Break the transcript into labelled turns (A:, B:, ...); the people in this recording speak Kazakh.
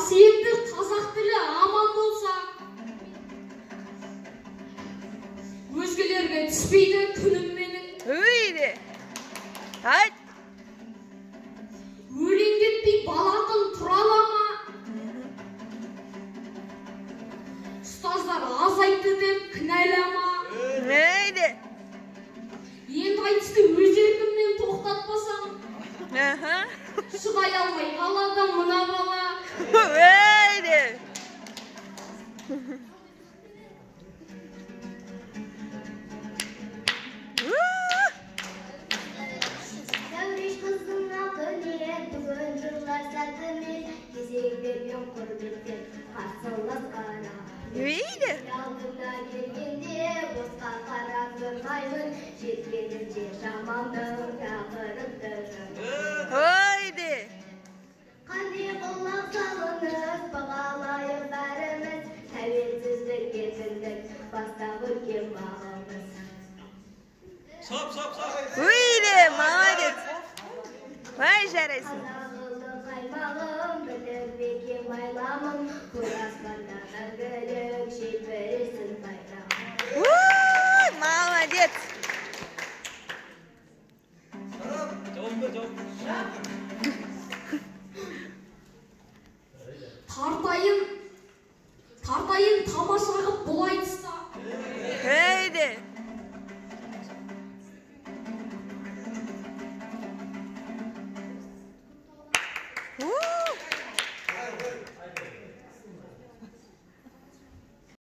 A: қасиетті қазақ тілі аман болса, өзгелерге түспейді күнім менің.
B: Öyle. Haydi.
A: Өлеңдетпей балақын тұралама, ұстаздар аз айтты деп кінәлама.
B: Öyle.
A: Енді айтысты өз еркіммен тоқтатпасам, шыдай алмай қалады мына бала.
B: Öyle.
C: Дәуреш қыздың алтын ниет, бүгін жырлар сәтімен, кезек берген құрметтен қарсылас қара.
B: Öyle.
C: Алдымда келгенде босқа қарап тұрмаймын, жеткенімде жаманның тақырып тұрмын.
B: Haydi.
C: Қандай құлақ салыңыз, бағалайық бәріміз, тәуелсіздік еркіндік бастап өткен бағымыз.
B: Öyle. Молодец. Vay жарайсың.
C: Қазағымның қаймағым, біліп бекем айламын, көз аспандағы гүлім.